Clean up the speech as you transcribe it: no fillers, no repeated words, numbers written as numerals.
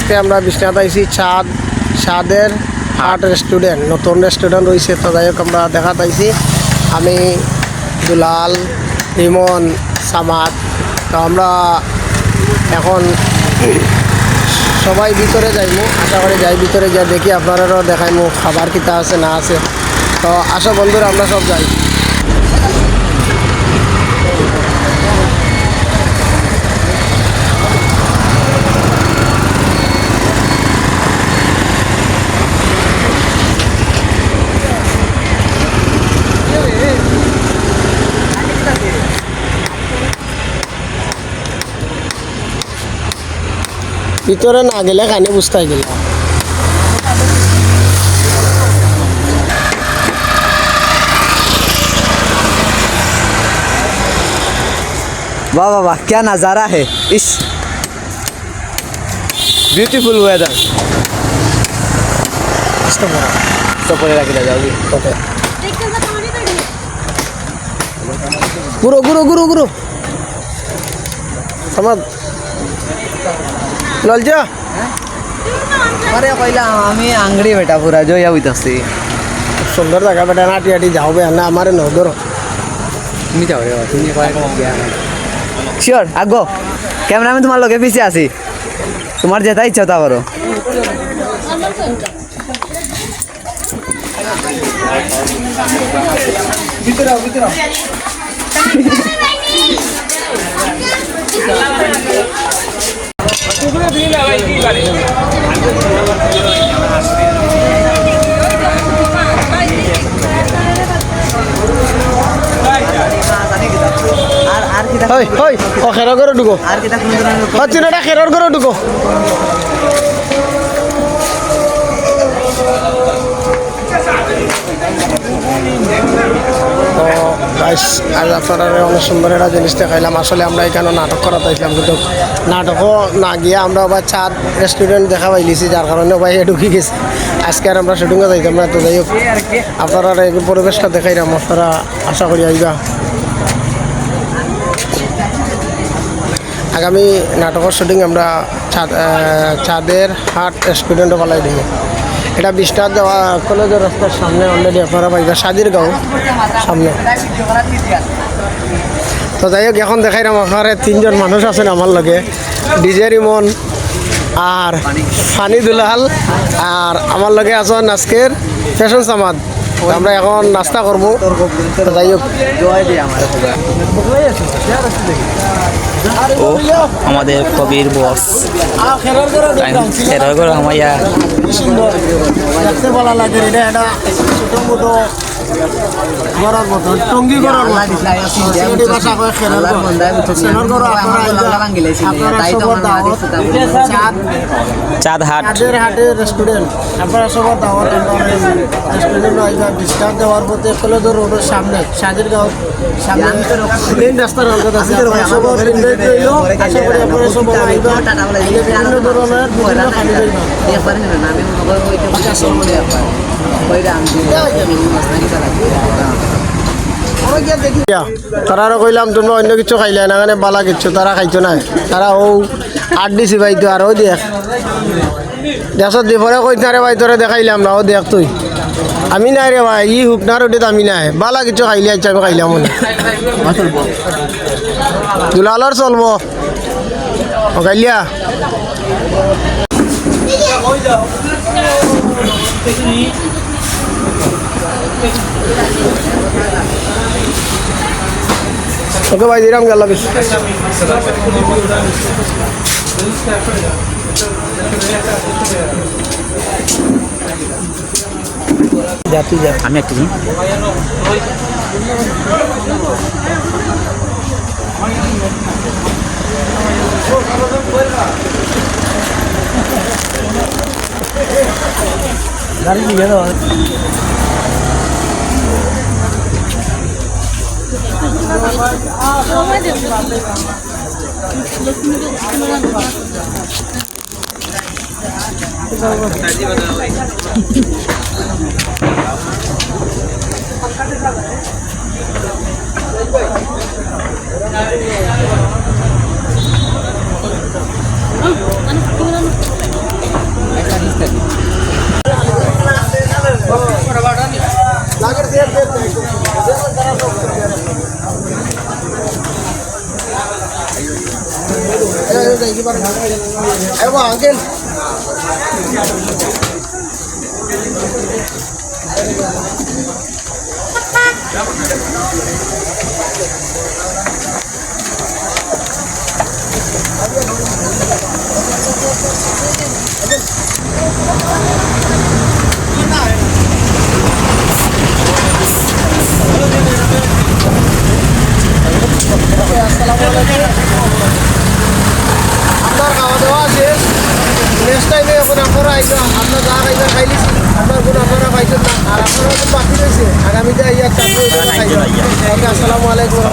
আজকে আমরা বিশ্বনাথ আইছি ছাদের হাট রেস্টুরেন্ট, নতুন রেস্টুরেন্ট রয়েছে। তো যাই হোক আমরা দেখা পাইছি, আমি দুলাল, রিমন, সামাদ। তো আমরা এখন সবাই ভিতরে যাইমু, আশা করি যাই ভিতরে যা দেখি আপনারাও দেখাইমু খাবার কিতা আছে না আছে। তো আসো বন্ধুরা আমরা সব যাই। ভিতরে না গেলে খানি বুঝতে গেল। वाह वाह वाह, क्या नज़ारा है इस ब्यूटीफुल वेदर। सपोरे रख ले जाओगी। ओके गुरु गुरु गुरु गुरु समझ लल जा। अरे पहिला আমি আংড়ি বেটা পুরা জয়া হইতাছি। সুন্দর জায়গা বেটা, নাটি আটি যাও বে না আমারে ন ধরো। তুমি যাও রে, তুমি কয় গিয়া শিওর আগো। ক্যামেরাম্যান তোমার লগে পিছে আছি, তোমার যেটা ইচ্ছা তা করো। ভিতরে আও ভিতরে আও। হই হই ও খেরর করে ঢুকো, আর কিটা কোন ধরনের হচ্ছে না খেরর করে ঢুকো। তো গাইস আজ আপনারা অনেক সুন্দর একটা জিনিস দেখাইলাম। আসলে আমরা এখানে নাটক করা পাইছিলাম, কিন্তু নাটকও না গিয়ে আমরা আবার চাঁদ রেস্টুরেন্ট দেখা পাইলিছি, যার কারণে ভাই ঢুকে গেছে। আজকে আর আমরা শুটিংয়ে যাইতাম না। তো যাই হোক আপনারা এই পরিবেশটা দেখাইলাম, আপনারা আশা করি আইবা। আগামী নাটকের শুটিং আমরা চাঁদের হাট রেস্টুরেন্টে পালাই দিব। এটা বিশ্বনাথ দেওয়া কলেজের রাস্তার সামনে অলরেডি আপনারা পাইবা, সাদির গাঁও সামনে। তো যাই হোক এখন দেখাইলাম আপনারা তিনজন মানুষ আছেন আমার লগে, ডিজে রিমন আর ফানি দুলাল আর আমার লগে আছেন আজকের ফ্যাশন সামাদ। আমরা এখন নাস্তা করবো। তো যাই হোক ও আমাদের কবির বস এরকম আমাইয়া সুন্দর দেখতে ভালো লাগে। এটা একটা ছোট মোটো ঘরের মতন, টঙ্গি ঘরের মতন ভাষা কয় খেলার ঘর। চাঁদ হাট চাঁদের হাটের রেস্টুরেন্ট, আপনারা সবার দাওয়াত। রেস্টুরেন্ট আইবা ডিসকাউন্ট দেওয়ার পথে কলেজের রোডের সামনে, সাজির গাঁও সামনে মেইন রাস্তার অন্তত আছে। সবার ইনভাইট রইল, আশা করি আপনারা সবাই আইবা। বিভিন্ন ধরনের তারা কইলাম তোমরা অন্য কিছু খাইলে না, মানে বালা কিছু তারা খাইছো না। তারা ও আট দিছি ভাই, তো আর ও দেখ দেখো দিপরে কইতে রে ভাই, তোরে দেখাইলাম না, ও দেখ তুই। আমি নাই রে ভাই, ই হুক না রোডে আমি নাই, বালা কিছু খাইলে আচ্ছা আমি খাইলাম মনে দুলালর চলবো ও খাইলিয়া। ওকে ভাই দিলাম গেল বেশ। যা তুই যা, আমি একটু গাড়ি নিয়ে যাও। আঙ্কেল আপনার খাওয়া দাওয়া শেষ নেক্সট টাইমে এখন আপনারা আইসো আপনার যা খাইবেন খাইলিছি আপনার কোনো আপনারা পাইছেন না আর আপনারা তো বাকি রয়েছে আগামীতে আইয়া চাকরি খাইবেন আসসালামু আলাইকুম